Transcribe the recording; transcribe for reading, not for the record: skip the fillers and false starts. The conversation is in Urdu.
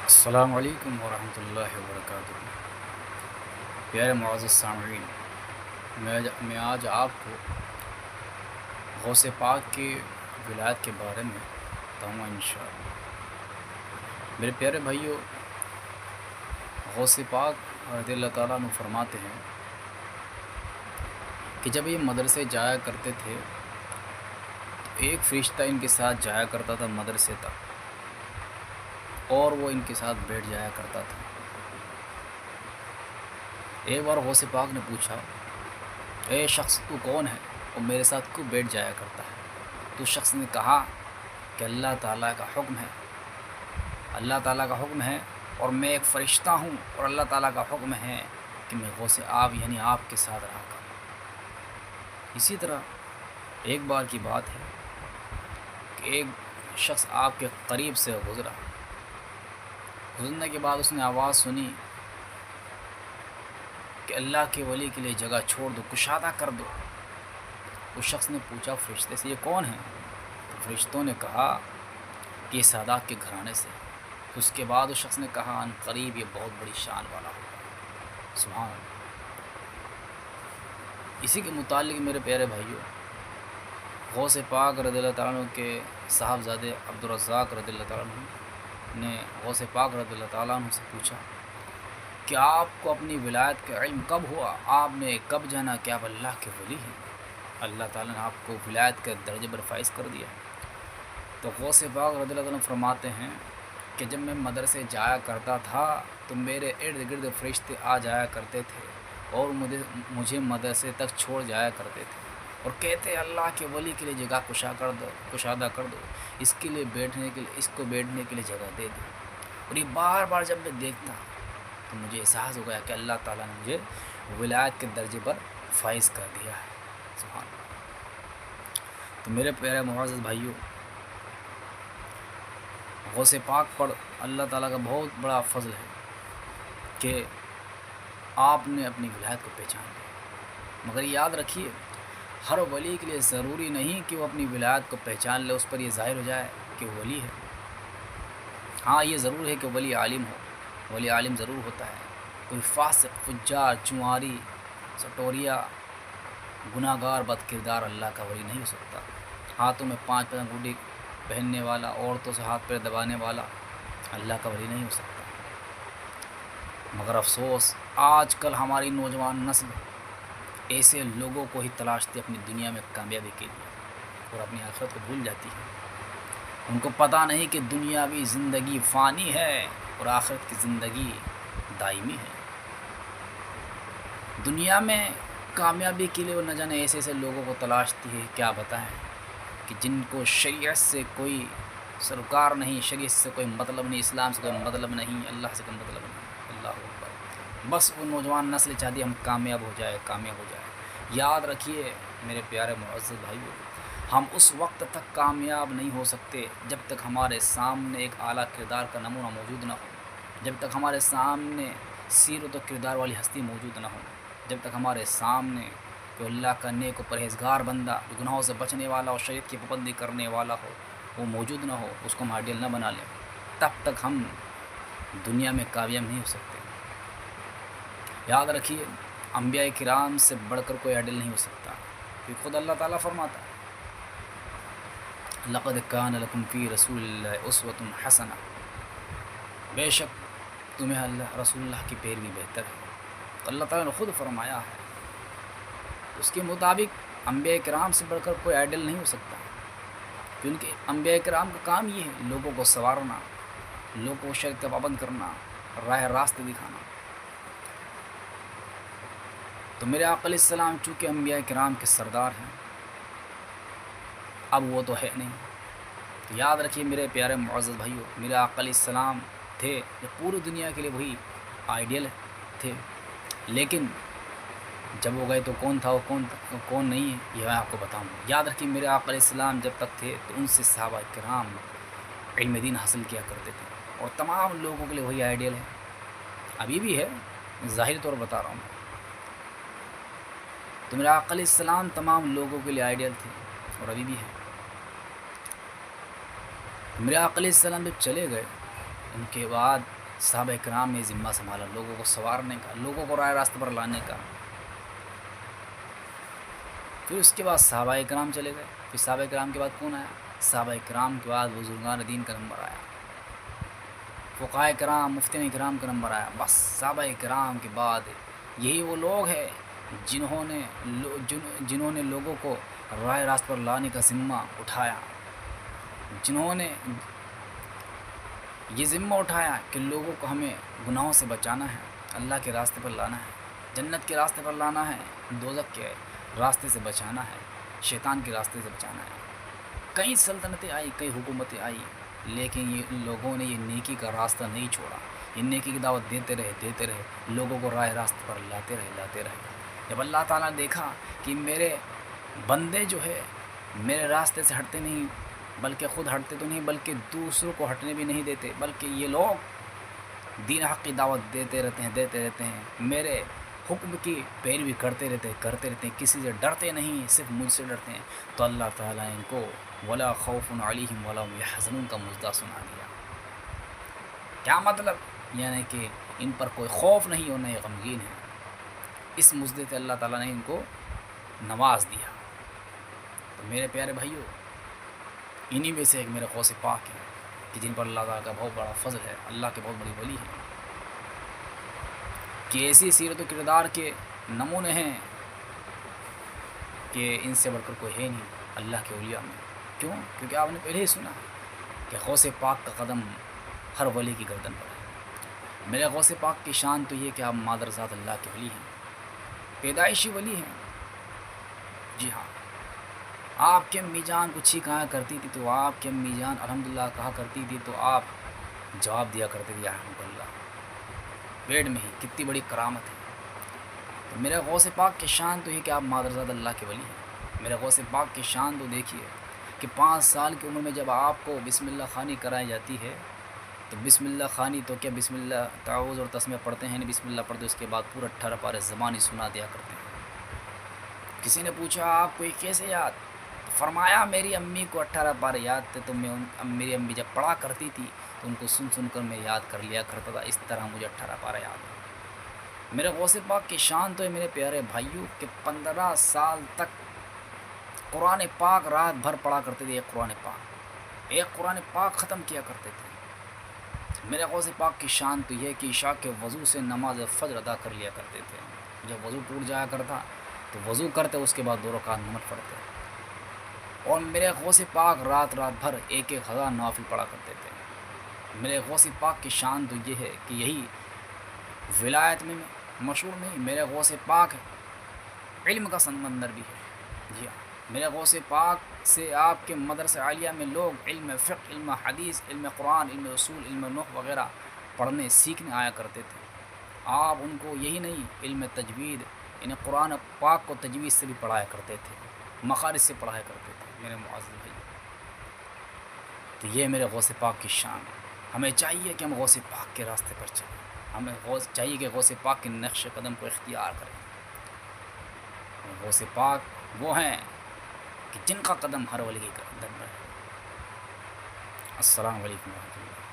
السلام علیکم ورحمۃ اللہ وبرکاتہ۔ پیارے معزز سامعین، میں آج آپ کو غوث پاک کی ولایت کے بارے میں بتاؤں گا انشاءاللہ۔ میرے پیارے بھائیوں، غوث پاک رضی اللہ تعالیٰ عنہ فرماتے ہیں کہ جب یہ مدرسے جایا کرتے تھے تو ایک فرشتہ ان کے ساتھ جایا کرتا تھا مدرسے تک، اور وہ ان کے ساتھ بیٹھ جایا کرتا تھا۔ ایک بار غوث پاک نے پوچھا، اے شخص تو کون ہے اور میرے ساتھ کیوں بیٹھ جایا کرتا ہے؟ تو شخص نے کہا کہ اللہ تعالیٰ کا حکم ہے، اللہ تعالیٰ کا حکم ہے اور میں ایک فرشتہ ہوں، اور اللہ تعالیٰ کا حکم ہے کہ میں غوث آب یعنی آپ کے ساتھ رہا کروں۔ اسی طرح ایک بار کی بات ہے کہ ایک شخص آپ کے قریب سے گزرنے کے بعد اس نے آواز سنی کہ اللہ کے ولی کے لیے جگہ چھوڑ دو، کشادہ کر دو۔ اس شخص نے پوچھا فرشتے سے، یہ کون ہے؟ تو فرشتوں نے کہا کہ یہ سادات کے گھرانے سے۔ اس کے بعد اس شخص نے کہا ان قریب یہ بہت بڑی شان والا ہوگا۔ سبحان اللہ۔ اسی کے متعلق میرے پیارے بھائیوں، غوث پاک رضی اللہ تعالیٰ عنہ کے صاحبزادے عبدالرزاق رضی اللہ تعالیٰ عنہ نے غوث پاک رضی اللہ تعالیٰ عنہ سے پوچھا کہ آپ کو اپنی ولایت کا علم کب ہوا؟ آپ نے کب جانا کہ آپ اللہ کے ولی ہیں؟ اللہ تعالیٰ نے آپ کو ولایت کے درجے پر فائز کر دیا۔ تو غوث پاک رضی اللہ عنہ فرماتے ہیں کہ جب میں مدرسے جایا کرتا تھا تو میرے ارد گرد فرشتے آ جایا کرتے تھے اور مجھے مدرسے تک چھوڑ جایا کرتے تھے اور کہتے اللہ کے ولی کے لیے جگہ کشادہ کر دو، اس کے لیے بیٹھنے کے لیے، اس کو بیٹھنے کے لیے جگہ دے دو۔ اور یہ بار بار جب میں دیکھتا تو مجھے احساس ہو گیا کہ اللہ تعالیٰ نے مجھے ولایت کے درجے پر فائز کر دیا ہے۔ سبحان اللہ۔ تو میرے پیارے معزز بھائیوں، غوث پاک پر اللہ تعالیٰ کا بہت بڑا فضل ہے کہ آپ نے اپنی ولایت کو پہچان لیا۔ مگر یاد رکھیے، ہر ولی کے لیے ضروری نہیں کہ وہ اپنی ولایت کو پہچان لے، اس پر یہ ظاہر ہو جائے کہ وہ ولی ہے۔ ہاں، یہ ضرور ہے کہ ولی عالم ہو، ولی عالم ضرور ہوتا ہے۔ کوئی فاسق، فجار، چنواری، سٹوریا، گناہ گار، بد کردار اللہ کا ولی نہیں ہو سکتا۔ ہاتھوں میں 5 انگوٹھی پہننے والا، عورتوں سے ہاتھ پیر دبانے والا اللہ کا ولی نہیں ہو سکتا۔ مگر افسوس، آج کل ہماری نوجوان نسل ایسے لوگوں کو ہی تلاشتی اپنی دنیا میں کامیابی کے لیے اور اپنی آخرت کو بھول جاتی ہے۔ ان کو پتہ نہیں کہ دنیاوی زندگی فانی ہے اور آخرت کی زندگی دائمی ہے۔ دنیا میں کامیابی کے لیے وہ نہ جانے ایسے لوگوں کو تلاشتی ہے، کیا بتائیں، کہ جن کو شریعت سے کوئی سروکار نہیں، شریعت سے کوئی مطلب نہیں، اسلام سے کوئی مطلب نہیں، اللہ سے کوئی مطلب نہیں۔ اللہ اکبر۔ بس وہ نوجوان نسل چاہتی ہے ہم کامیاب ہو جائے، کامیاب ہو جائے۔ یاد رکھیے میرے پیارے معزز بھائیو، ہم اس وقت تک کامیاب نہیں ہو سکتے جب تک ہمارے سامنے ایک اعلیٰ کردار کا نمونہ موجود نہ ہو، جب تک ہمارے سامنے سیرت و کردار والی ہستی موجود نہ ہو، جب تک ہمارے سامنے کوئی اللہ کا نیک و پرہیزگار بندہ جو گناہوں سے بچنے والا اور شریعت کی پابندی کرنے والا ہو وہ موجود نہ ہو، اس کو ہم آئیڈیل نہ بنا لیں، تب تک ہم دنیا میں کامیاب نہیں ہو سکتے۔ یاد رکھیے، انبیاء کرام سے بڑھ کر کوئی آئیڈیل نہیں ہو سکتا، کیونکہ خود اللہ تعالیٰ فرماتا ہے لقد کان لکم فی رسول اللہ اسوۃ حسنہ، بے شک تمہیں رسول اللہ کی پیروی بہتر ہے۔ اللہ تعالیٰ نے خود فرمایا ہے، اس کے مطابق انبیاء کرام سے بڑھ کر کوئی آئیڈل نہیں ہو سکتا، کیونکہ انبیاء کرام کا کام یہ ہے لوگوں کو سنوارنا، لوگوں کو شریعت کا پابند کرنا، راہ راست دکھانا۔ تو میرے آقا علیہ السلام چونکہ انبیاء کرام کے سردار ہیں، اب وہ تو ہے نہیں، تو یاد رکھیے میرے پیارے معزز بھائیوں، میرے آقا علیہ السلام تھے جو پوری دنیا کے لیے وہی آئیڈیل تھے، لیکن جب وہ گئے تو کون تھا، وہ کون نہیں ہے، یہ میں آپ کو بتاؤں گا۔ یاد رکھیے میرے آقا علیہ السلام جب تک تھے تو ان سے صحابہ کرام علم دین حاصل کیا کرتے تھے، اور تمام لوگوں کے لیے وہی آئیڈیل ہے، ابھی بھی ہے، ظاہری طور پر بتا رہا ہوں میں۔ تو میرے آقا علیہ السلام تمام لوگوں کے لیے آئیڈیل تھے اور ابھی بھی ہے۔ میرے آقا علیہ السلام جب چلے گئے ان کے بعد صحابہ کرام نے ذمہ سنبھالا لوگوں کو سنوارنے کا، لوگوں کو رائے راستہ پر لانے کا۔ پھر اس کے بعد صحابہ کرام چلے گئے۔ پھر صحابہ کرام کے بعد کون آیا؟ صحابہ کرام کے بعد بزرگان دین کا نمبر آیا، فقہائے کرام، مفتیان کرام کا نمبر آیا۔ بس صحابہ کرام کے بعد یہی وہ لوگ ہیں جنہوں نے لوگوں کو راہ راست پر لانے کا ذمہ اٹھایا، جنہوں نے یہ ذمہ اٹھایا کہ لوگوں کو ہمیں گناہوں سے بچانا ہے، اللہ کے راستے پر لانا ہے، جنت کے راستے پر لانا ہے، دوزخ کے راستے سے بچانا ہے، شیطان کے راستے سے بچانا ہے۔ کئی سلطنتیں آئی، کئی حکومتیں آئی، لیکن یہ لوگوں نے یہ نیکی کا راستہ نہیں چھوڑا، یہ نیکی کی دعوت دیتے رہے، لوگوں کو راہ راست پر لاتے رہے۔ جب اللہ تعالیٰ نے دیکھا کہ میرے بندے جو ہے میرے راستے سے ہٹتے نہیں، بلکہ خود ہٹتے تو نہیں بلکہ دوسروں کو ہٹنے بھی نہیں دیتے، بلکہ یہ لوگ دین حق کی دعوت دیتے رہتے ہیں، میرے حکم کی پیروی کرتے رہتے ہیں، کسی سے ڈرتے نہیں، صرف مجھ سے ڈرتے ہیں، تو اللہ تعالیٰ ان کو ولا خوف علیہم ولا هم يحزنون کا مژدہ سنا دیا۔ کیا مطلب؟ یعنی کہ ان پر کوئی خوف نہیں اور نہ یہ غمگین ہے۔ اس مژدے سے اللہ تعالیٰ نے ان کو نواز دیا۔ تو میرے پیارے بھائیوں، انہی میں سے ایک میرے غوث پاک ہیں کہ جن پر اللہ تعالیٰ کا بہت بڑا فضل ہے، اللہ کے بہت بڑی ولی ہیں، کہ ایسی سیرت و کردار کے نمونے ہیں کہ ان سے بڑھ کر کوئی ہے نہیں اللہ کے اولیاء میں۔ کیوں؟ کیونکہ آپ نے پہلے ہی سنا کہ غوث پاک کا قدم ہر ولی کی گردن پر ہے۔ میرے غوث پاک کی شان تو یہ کہ آپ مادر ذات اللہ کے ولی ہیں، پیدائشی ولی ہیں۔ جی ہاں، آپ کی امی جان کچھ ہی کہا کرتی تھی تو آپ کی امی جان الحمدللہ کہا کرتی تھی تو آپ جواب دیا کرتے تھے یا رحمۃ اللہ، پیٹ میں ہی، کتنی بڑی کرامت ہے۔ تو میرے غوث پاک کی شان تو یہ کہ آپ مادر ذات اللہ کے ولی ہیں۔ میرے غوث پاک کی شان تو دیکھیے کہ 5 سال کی عمر میں جب آپ کو بسم اللہ خوانی کرائی جاتی ہے تو بسم اللہ خوانی تو کیا بسم اللہ تعوذ اور تسمیہ پڑھتے ہیں نہیں، بسم اللہ پڑھتے اس کے بعد پورا 18 پارے زبانی سنا دیا کرتے ہیں۔ کسی نے پوچھا آپ کو یہ کیسے یاد؟ تو فرمایا میری امی کو 18 پارے یاد تھے، تو میری امی جب پڑھا کرتی تھی تو ان کو سن کر میں یاد کر لیا کرتا تھا، اس طرح مجھے 18 پارے یاد ہے۔ میرے غوث پاک کی شان تو ہے میرے پیارے بھائیوں کہ 15 سال تک قرآن پاک رات بھر پڑھا کرتے تھے، ایک قرآن پاک ختم کیا کرتے تھے۔ میرے غوث پاک کی شان تو یہ کہ عشاء کے وضو سے نماز فجر ادا کر لیا کرتے تھے۔ جب وضو ٹوٹ جایا کرتا تو وضو کرتے، اس کے بعد 2 رکعت نماز پڑھتے، اور میرے غوث پاک رات بھر 1,000 نوافل پڑھا کرتے تھے۔ میرے غوث پاک کی شان تو یہ ہے کہ یہی ولایت میں مشہور نہیں، میرے غوث پاک علم کا سمندر بھی ہے۔ جی ہاں، میرے غوث پاک سے آپ کے مدرسہ عالیہ میں لوگ علم فقہ، علم حدیث، علم قرآن، علم اصول، علم نحو وغیرہ پڑھنے سیکھنے آیا کرتے تھے۔ آپ ان کو یہی نہیں، علم تجوید، یعنی قرآن پاک کو تجوید سے بھی پڑھایا کرتے تھے، مخارج سے پڑھایا کرتے تھے۔ میرے معزز بھائی، تو یہ میرے غوث پاک کی شان ہے۔ ہمیں چاہیے کہ ہم غوث پاک کے راستے پر چلیں، ہمیں چاہیے کہ غوث پاک کے نقش قدم کو اختیار کریں۔ غوث پاک وہ ہیں کہ جن کا قدم ہر ولی کے قدم پر ہے۔ السلام علیکم ورحمۃ اللہ۔